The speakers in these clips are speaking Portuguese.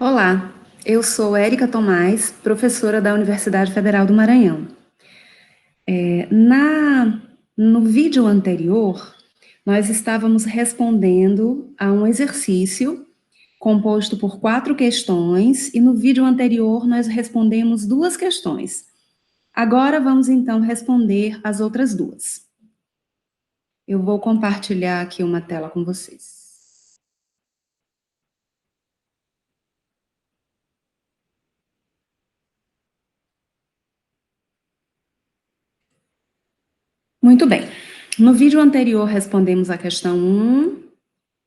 Olá, eu sou Érica Tomás, professora da Universidade Federal do Maranhão. No vídeo anterior, nós estávamos respondendo a um exercício composto por 4 questões, e no vídeo anterior nós respondemos 2 questões. Agora vamos então responder as outras 2. Eu vou compartilhar aqui uma tela com vocês. Muito bem. No vídeo anterior respondemos a questão 1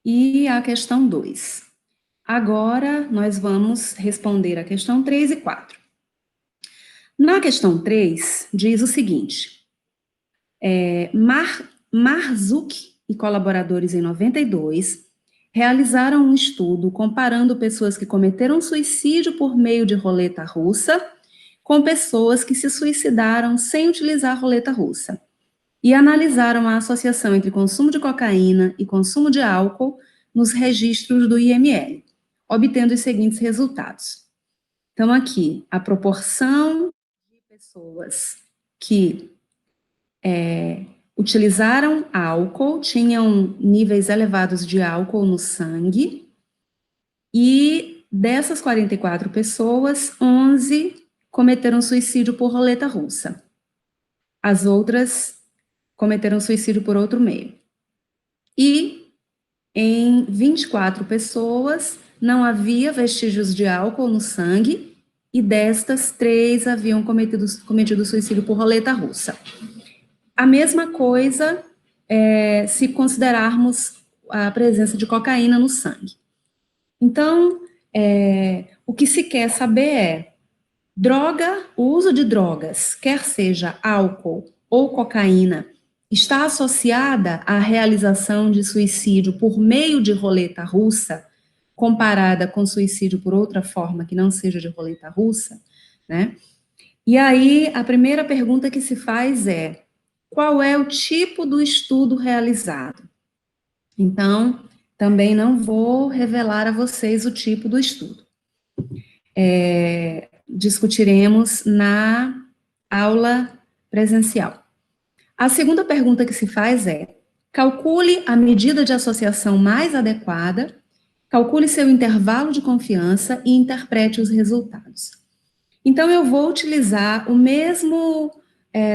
e a questão 2. Agora nós vamos responder a questão 3 e 4. Na questão 3, diz o seguinte: Marzuki e colaboradores em 92 realizaram um estudo comparando pessoas que cometeram suicídio por meio de roleta russa com pessoas que se suicidaram sem utilizar roleta russa, e analisaram a associação entre consumo de cocaína e consumo de álcool nos registros do IML, obtendo os seguintes resultados. Então, aqui, a proporção de pessoas que utilizaram álcool, tinham níveis elevados de álcool no sangue, e dessas 44 pessoas, 11 cometeram suicídio por roleta russa. As outras cometeram suicídio por outro meio. E em 24 pessoas não havia vestígios de álcool no sangue, e destas, 3 haviam cometido suicídio por roleta russa. A mesma coisa se considerarmos a presença de cocaína no sangue. Então, o que se quer saber o uso de drogas, quer seja álcool ou cocaína, está associada à realização de suicídio por meio de roleta russa, comparada com suicídio por outra forma que não seja de roleta russa, né? E aí, a primeira pergunta que se faz é: qual é o tipo do estudo realizado? Então, também não vou revelar a vocês o tipo do estudo. Discutiremos na aula presencial. A segunda pergunta que se faz é: calcule a medida de associação mais adequada, calcule seu intervalo de confiança e interprete os resultados. Então, eu vou utilizar o mesmo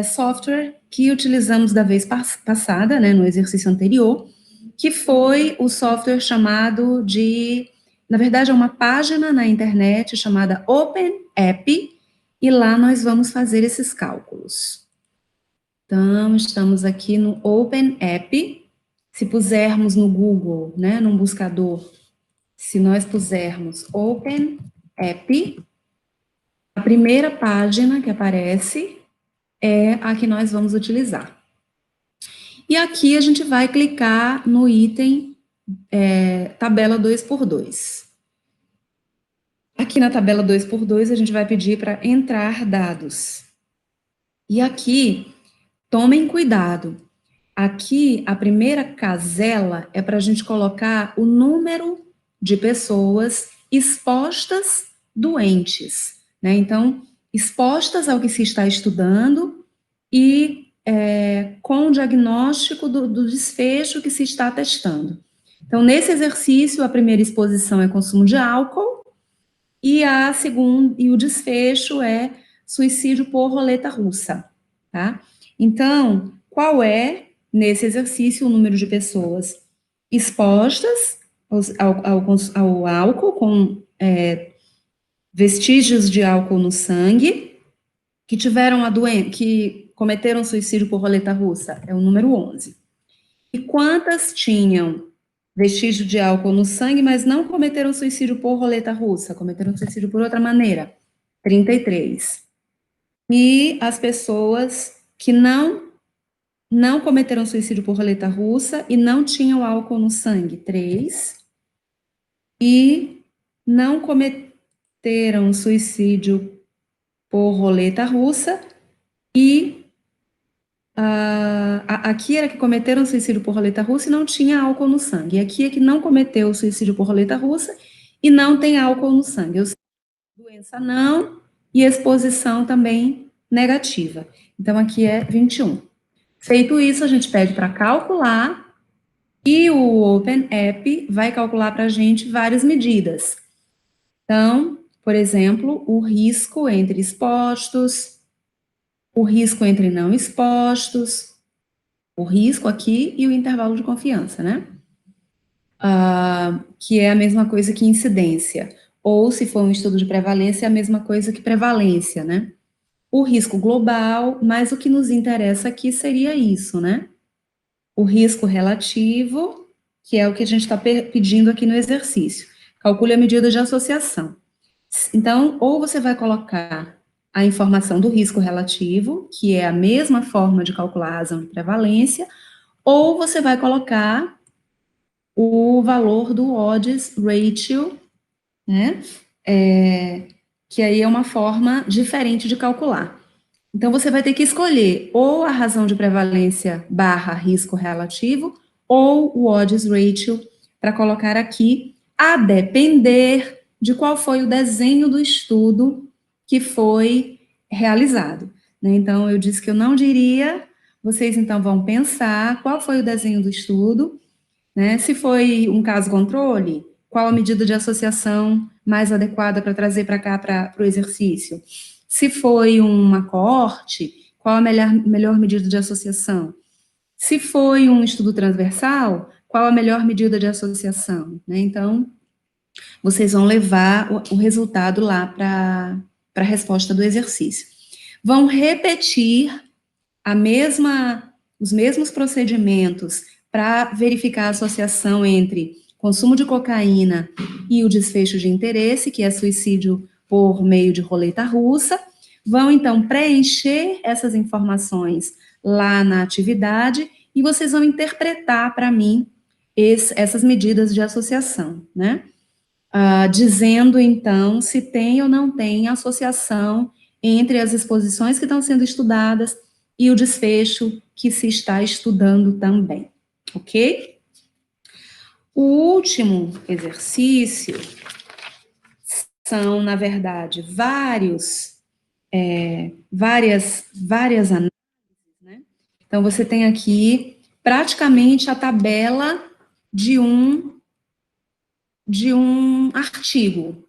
software que utilizamos da vez passada, né, no exercício anterior, que foi o software chamado de... Na verdade, é uma página na internet chamada OpenApp, e lá nós vamos fazer esses cálculos. Então, estamos aqui no OpenApp. Se pusermos no Google, né, num buscador, se nós pusermos OpenApp, a primeira página que aparece é a que nós vamos utilizar. E aqui a gente vai clicar no item tabela 2x2. Aqui na tabela 2x2 a gente vai pedir para entrar dados. E aqui, tomem cuidado. Aqui, a primeira casela é para a gente colocar o número de pessoas expostas doentes, né? Então, expostas ao que se está estudando e com o diagnóstico do desfecho que se está testando. Então, nesse exercício, a primeira exposição é consumo de álcool, e o desfecho é suicídio por roleta russa, tá? Então, qual é, nesse exercício, o número de pessoas expostas ao álcool, com vestígios de álcool no sangue, que cometeram suicídio por roleta russa? É o número 11. E quantas tinham vestígio de álcool no sangue, mas não cometeram suicídio por roleta russa, cometeram suicídio por outra maneira? 33. E as pessoas que não cometeram suicídio por roleta russa e não tinham álcool no sangue? 3. E não cometeram suicídio por roleta russa e aqui era que cometeram suicídio por roleta russa e não tinha álcool no sangue. E aqui é que não cometeu suicídio por roleta russa e não tem álcool no sangue. Ou seja, doença não e exposição também negativa. Então, aqui é 21. Feito isso, a gente pede para calcular e o Open App vai calcular para a gente várias medidas. Então, por exemplo, o risco entre expostos, o risco entre não expostos, o risco aqui e o intervalo de confiança, né? Que é a mesma coisa que incidência. Ou, se for um estudo de prevalência, é a mesma coisa que prevalência, né? O risco global, mas o que nos interessa aqui seria isso, né? O risco relativo, que é o que a gente está pedindo aqui no exercício. Calcule a medida de associação. Então, ou você vai colocar a informação do risco relativo, que é a mesma forma de calcular a razão de prevalência, ou você vai colocar o valor do odds ratio, né? Que aí é uma forma diferente de calcular. Então, você vai ter que escolher ou a razão de prevalência barra risco relativo, ou o odds ratio, para colocar aqui, a depender de qual foi o desenho do estudo que foi realizado. Né? Então, eu disse que eu não diria, vocês então vão pensar qual foi o desenho do estudo, né? Se foi um caso controle, qual a medida de associação mais adequada para trazer para cá, para o exercício? Se foi uma coorte, qual a melhor medida de associação? Se foi um estudo transversal, qual a melhor medida de associação? Né? Então, vocês vão levar o resultado lá para a resposta do exercício. Vão repetir os mesmos procedimentos para verificar a associação entre consumo de cocaína e o desfecho de interesse, que é suicídio por meio de roleta russa. Vão, então, preencher essas informações lá na atividade e vocês vão interpretar para mim essas medidas de associação, né? Dizendo, então, se tem ou não tem associação entre as exposições que estão sendo estudadas e o desfecho que se está estudando também, ok? O último exercício são, na verdade, várias análises, né? Então, você tem aqui praticamente a tabela de um artigo.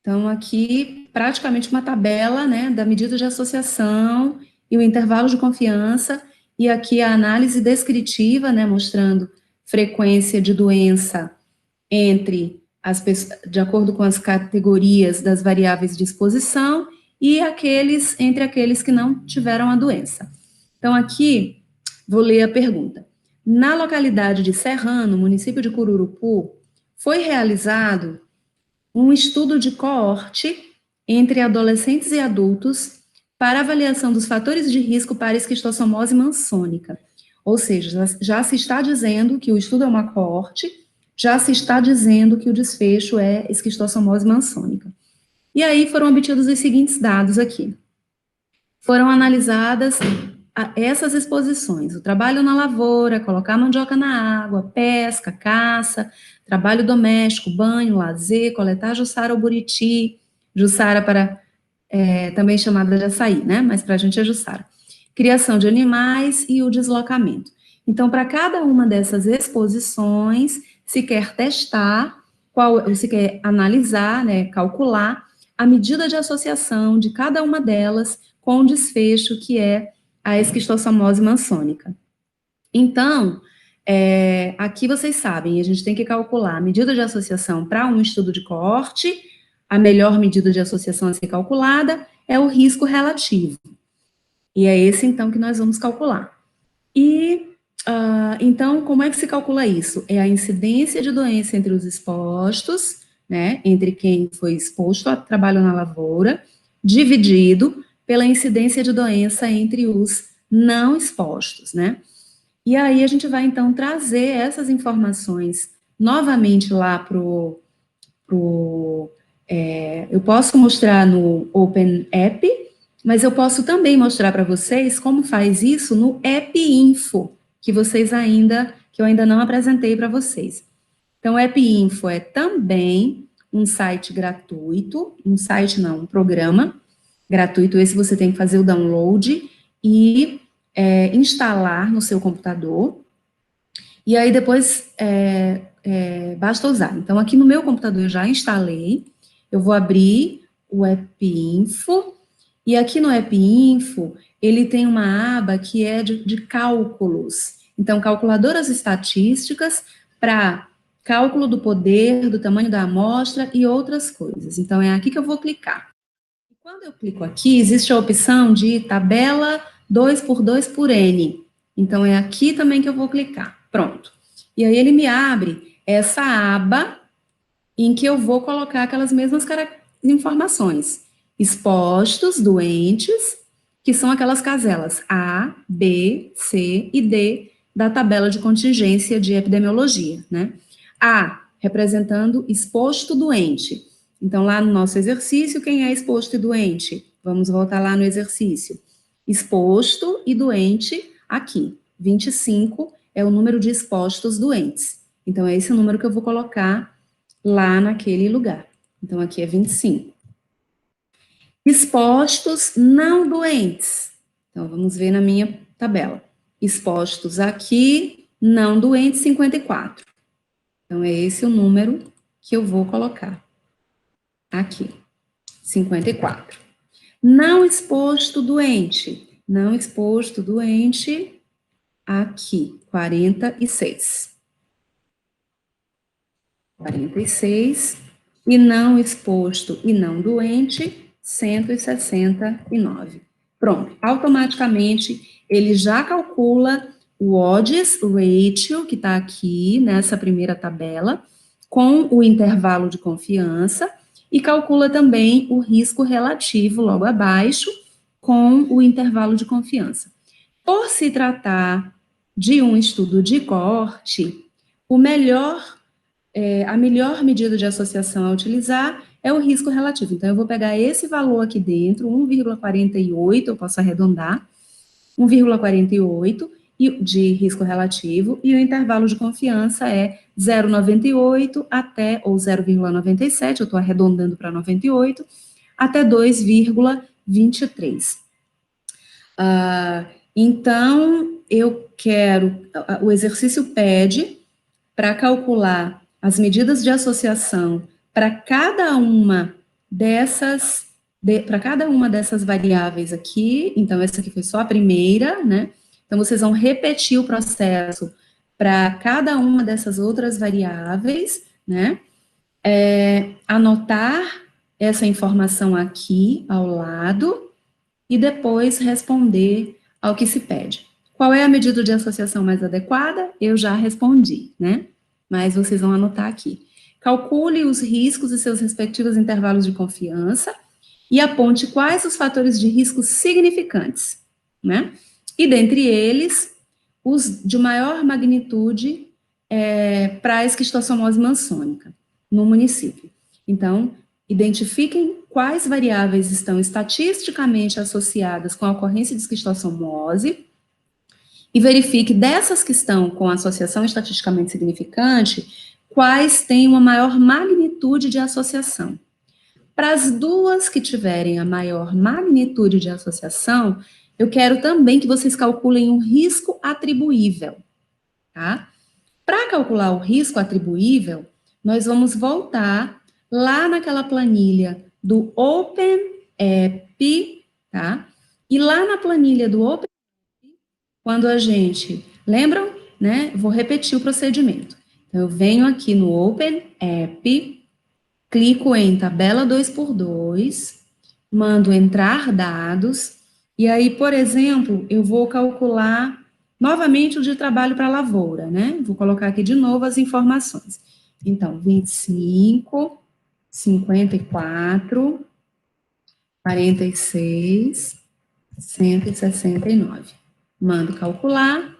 Então, aqui, praticamente uma tabela, né, da medida de associação e o intervalo de confiança, e aqui a análise descritiva, né, mostrando frequência de doença entre de acordo com as categorias das variáveis de exposição e entre aqueles que não tiveram a doença. Então, aqui, vou ler a pergunta. Na localidade de Serrano, município de Cururupu, foi realizado um estudo de coorte entre adolescentes e adultos para avaliação dos fatores de risco para esquistossomose mansônica. Ou seja, já se está dizendo que o estudo é uma coorte, já se está dizendo que o desfecho é esquistossomose mansônica. E aí foram obtidos os seguintes dados aqui. Foram analisadas essas exposições, o trabalho na lavoura, colocar mandioca na água, pesca, caça, trabalho doméstico, banho, lazer, coletar jussara ou buriti, jussara também chamada de açaí, né, mas para a gente é jussara. Criação de animais e o deslocamento. Então, para cada uma dessas exposições, se quer testar, se quer analisar, né, calcular a medida de associação de cada uma delas com o desfecho que é a esquistossomose mansônica. Então, aqui vocês sabem, a gente tem que calcular a medida de associação para um estudo de coorte, a melhor medida de associação a ser calculada é o risco relativo. E é esse, então, que nós vamos calcular. E, então, como é que se calcula isso? É a incidência de doença entre os expostos, né, entre quem foi exposto a trabalho na lavoura, dividido pela incidência de doença entre os não expostos, né? E aí a gente vai, então, trazer essas informações novamente lá eu posso mostrar no Open App, mas eu posso também mostrar para vocês como faz isso no App Info, que eu ainda não apresentei para vocês. Então, o App Info é também um site gratuito, um programa gratuito, esse você tem que fazer o download e instalar no seu computador, e aí depois basta usar. Então, aqui no meu computador eu já instalei, eu vou abrir o AppInfo, e aqui no AppInfo, ele tem uma aba que é de cálculos. Então, calculadoras estatísticas para cálculo do poder, do tamanho da amostra e outras coisas. Então, é aqui que eu vou clicar. Quando eu clico aqui, existe a opção de tabela 2x2 por N. Então, é aqui também que eu vou clicar. Pronto. E aí, ele me abre essa aba em que eu vou colocar aquelas mesmas informações. Expostos, doentes, que são aquelas caselas A, B, C e D da tabela de contingência de epidemiologia, né? A, representando exposto doente. Então, lá no nosso exercício, quem é exposto e doente? Vamos voltar lá no exercício. Exposto e doente, aqui. 25 é o número de expostos doentes. Então, é esse o número que eu vou colocar lá naquele lugar. Então, aqui é 25. Expostos não doentes. Então, vamos ver na minha tabela. Expostos aqui, não doentes, 54. Então, é esse o número que eu vou colocar. Aqui, 54. Não exposto doente. Não exposto doente, aqui, 46. 46. E não exposto e não doente, 169. Pronto, automaticamente ele já calcula o odds ratio, que está aqui nessa primeira tabela, com o intervalo de confiança, e calcula também o risco relativo logo abaixo, com o intervalo de confiança. Por se tratar de um estudo de coorte, a melhor medida de associação a utilizar é o risco relativo. Então, eu vou pegar esse valor aqui dentro, 1,48, eu posso arredondar, 1,48 de risco relativo, e o intervalo de confiança é 0,98 até, ou 0,97, eu estou arredondando para 98, até 2,23. Então, o exercício pede para calcular as medidas de associação para cada uma dessas variáveis aqui. Então, essa aqui foi só a primeira, né? Então, vocês vão repetir o processo para cada uma dessas outras variáveis, né? Anotar essa informação aqui ao lado e depois responder ao que se pede. Qual é a medida de associação mais adequada? Eu já respondi, né? Mas vocês vão anotar aqui. Calcule os riscos e seus respectivos intervalos de confiança e aponte quais os fatores de risco significantes, né? E dentre eles, os de maior magnitude para a esquistossomose mansônica no município. Então, identifiquem quais variáveis estão estatisticamente associadas com a ocorrência de esquistossomose e verifique dessas que estão com associação estatisticamente significante, quais têm uma maior magnitude de associação. Para as duas que tiverem a maior magnitude de associação, eu quero também que vocês calculem um risco atribuível, tá? Para calcular o risco atribuível, nós vamos voltar lá naquela planilha do OpenApp, tá? E lá na planilha do OpenApp, quando a gente, lembram, né? Vou repetir o procedimento. Então, eu venho aqui no OpenApp, clico em tabela 2x2, mando entrar dados, e aí, por exemplo, eu vou calcular novamente o de trabalho para lavoura, né? Vou colocar aqui de novo as informações. Então, 25, 54, 46, 169. Mando calcular,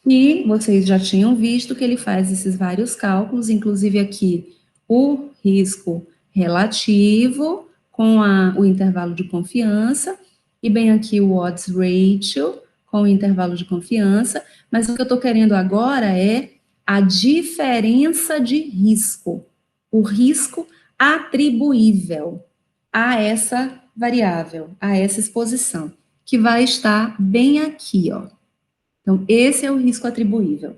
e vocês já tinham visto que ele faz esses vários cálculos, inclusive aqui o risco relativo com o intervalo de confiança, e bem aqui o odds ratio com o intervalo de confiança, mas o que eu estou querendo agora é a diferença de risco, o risco atribuível a essa variável, a essa exposição, que vai estar bem aqui, ó. Então, esse é o risco atribuível.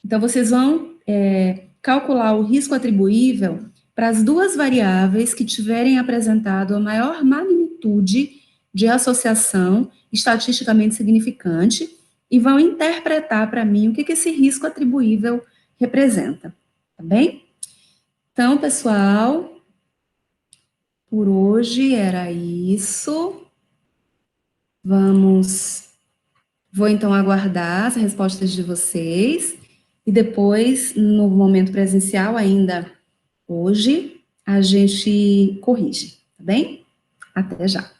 Então, vocês vão calcular o risco atribuível para as duas variáveis que tiverem apresentado a maior magnitude de associação estatisticamente significante e vão interpretar para mim o que esse risco atribuível representa, tá bem? Então, pessoal, por hoje era isso. Vou então aguardar as respostas de vocês e depois, no momento presencial, ainda hoje, a gente corrige, tá bem? Até já.